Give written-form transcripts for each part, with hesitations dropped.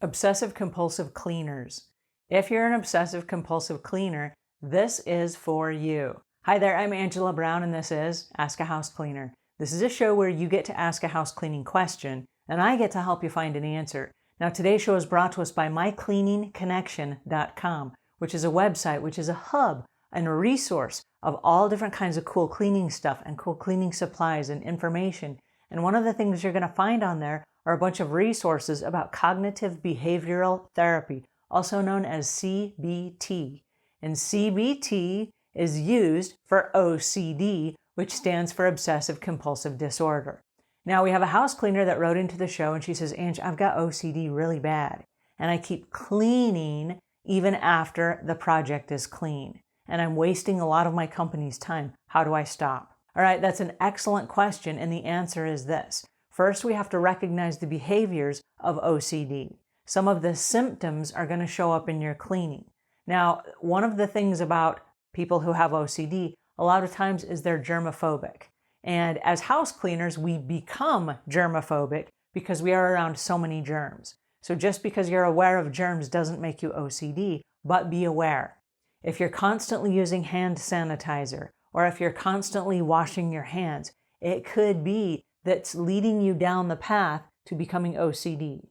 Obsessive-Compulsive Cleaners. If you're an obsessive-compulsive cleaner, this is for you. Hi there, I'm Angela Brown and this is Ask a House Cleaner. This is a show where you get to ask a house cleaning question and I get to help you find an answer. Now today's show is brought to us by mycleaningconnection.com, which is a website, which is a hub and a resource of all different kinds of cool cleaning stuff and cool cleaning supplies and information. And one of the things you're going to find on there are a bunch of resources about cognitive behavioral therapy, also known as CBT. And CBT is used for OCD, which stands for Obsessive Compulsive Disorder. Now, we have a house cleaner that wrote into the show and she says, Ange, I've got OCD really bad. And I keep cleaning even after the project is clean. And I'm wasting a lot of my company's time. How do I stop? All right, that's an excellent question. And the answer is this. First, we have to recognize the behaviors of OCD. Some of the symptoms are going to show up in your cleaning. Now, one of the things about people who have OCD, a lot of times is they're germophobic. And as house cleaners, we become germophobic because we are around so many germs. So just because you're aware of germs doesn't make you OCD, but be aware. If you're constantly using hand sanitizer, or if you're constantly washing your hands, it could be that's leading you down the path to becoming OCD.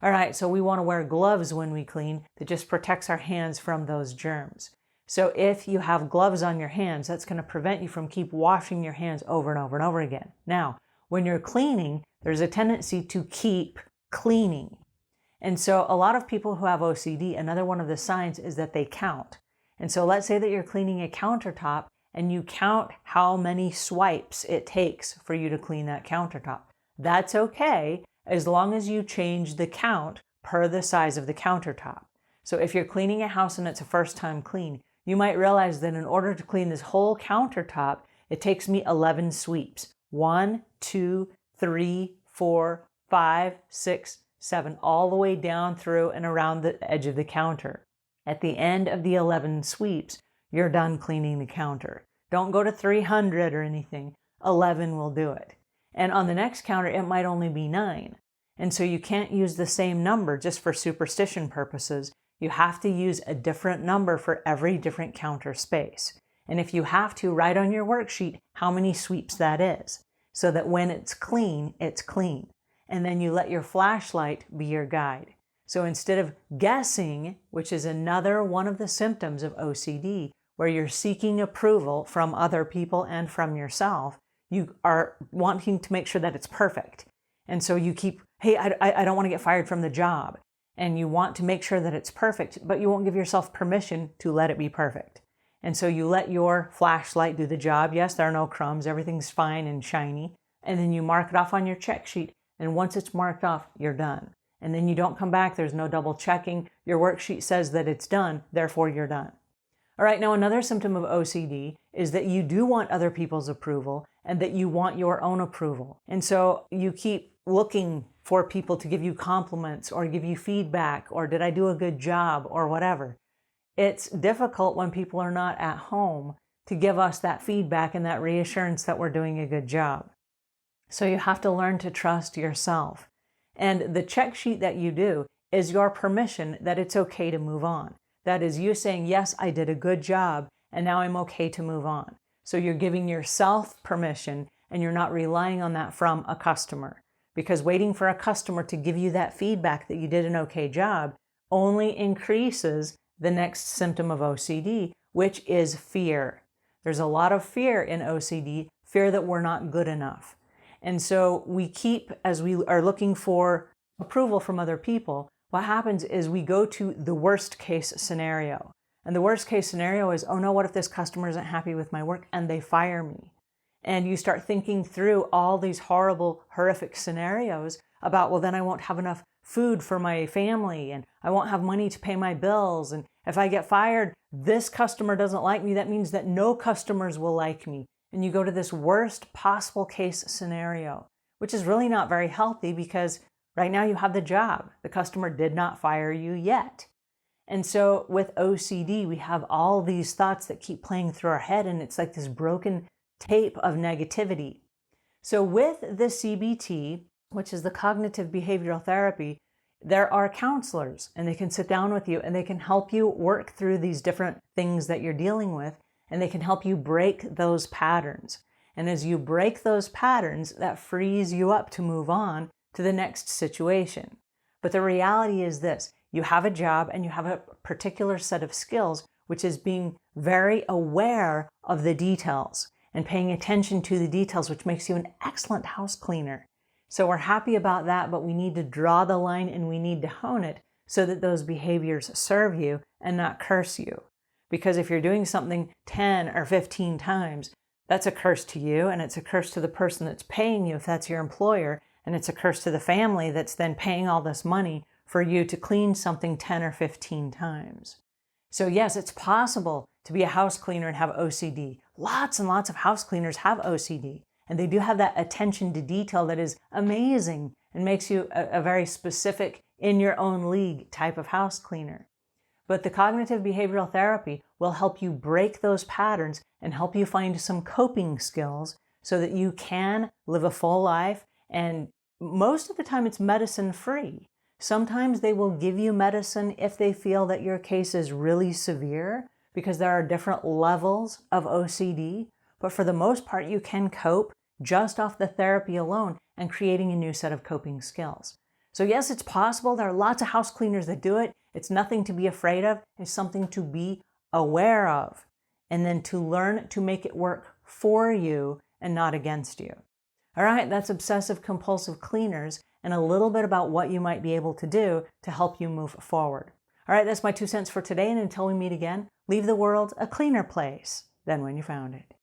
All right, so we want to wear gloves when we clean that just protects our hands from those germs. So if you have gloves on your hands, that's going to prevent you from keep washing your hands over and over and over again. Now, when you're cleaning, there's a tendency to keep cleaning. And so a lot of people who have OCD, another one of the signs is that they count. And so let's say that you're cleaning a countertop and you count how many swipes it takes for you to clean that countertop. That's okay, as long as you change the count per the size of the countertop. So if you're cleaning a house and it's a first time clean, you might realize that in order to clean this whole countertop, it takes me 11 sweeps. 1, 2, 3, 4, 5, 6, 7, all the way down through and around the edge of the counter. At the end of the 11 sweeps, you're done cleaning the counter. Don't go to 300 or anything. 11 will do it. And on the next counter, it might only be 9. And so you can't use the same number just for superstition purposes. You have to use a different number for every different counter space. And if you have to, write on your worksheet how many sweeps that is, so that when it's clean, it's clean. And then you let your flashlight be your guide. So instead of guessing, which is another one of the symptoms of OCD, where you're seeking approval from other people and from yourself, you are wanting to make sure that it's perfect. And so you keep, hey, I don't want to get fired from the job. And you want to make sure that it's perfect, but you won't give yourself permission to let it be perfect. And so you let your flashlight do the job. Yes, there are no crumbs. Everything's fine and shiny. And then you mark it off on your check sheet. And once it's marked off, you're done. And then you don't come back. There's no double checking. Your worksheet says that it's done. Therefore, you're done. All right, now another symptom of OCD is that you do want other people's approval and that you want your own approval. And so you keep looking for people to give you compliments or give you feedback or did I do a good job or whatever. It's difficult when people are not at home to give us that feedback and that reassurance that we're doing a good job. So you have to learn to trust yourself. And the check sheet that you do is your permission that it's okay to move on. That is you saying, yes, I did a good job, and now I'm okay to move on. So you're giving yourself permission, and you're not relying on that from a customer. Because waiting for a customer to give you that feedback that you did an okay job only increases the next symptom of OCD, which is fear. There's a lot of fear in OCD, fear that we're not good enough. And so we keep, as we are looking for approval from other people, what happens is we go to the worst case scenario. And the worst case scenario is, oh no, what if this customer isn't happy with my work and they fire me? And you start thinking through all these horrible, horrific scenarios about, well, then I won't have enough food for my family and I won't have money to pay my bills. And if I get fired, this customer doesn't like me. That means that no customers will like me. And you go to this worst possible case scenario, which is really not very healthy because right now you have the job. The customer did not fire you yet. And so with OCD, we have all these thoughts that keep playing through our head and it's like this broken tape of negativity. So with the CBT, which is the cognitive behavioral therapy, there are counselors, and they can sit down with you and they can help you work through these different things that you're dealing with, and they can help you break those patterns. And as you break those patterns, that frees you up to move on to the next situation. But the reality is this: you have a job and you have a particular set of skills, which is being very aware of the details and paying attention to the details, which makes you an excellent house cleaner. So we're happy about that, but we need to draw the line and we need to hone it so that those behaviors serve you and not curse you. Because if you're doing something 10 or 15 times, that's a curse to you, and it's a curse to the person that's paying you if that's your employer, and it's a curse to the family that's then paying all this money for you to clean something 10 or 15 times. So yes, it's possible to be a house cleaner and have OCD. Lots and lots of house cleaners have OCD, and they do have that attention to detail that is amazing and makes you a very specific, in your own league type of house cleaner. But the cognitive behavioral therapy will help you break those patterns and help you find some coping skills so that you can live a full life. And most of the time it's medicine free. Sometimes they will give you medicine if they feel that your case is really severe, because there are different levels of OCD. But for the most part, you can cope just off the therapy alone and creating a new set of coping skills. So yes, it's possible. There are lots of house cleaners that do it. It's nothing to be afraid of. It's something to be aware of, and then to learn to make it work for you and not against you. All right, that's Obsessive-Compulsive Cleaners, and a little bit about what you might be able to do to help you move forward. All right, that's my 2 cents for today, and until we meet again, leave the world a cleaner place than when you found it.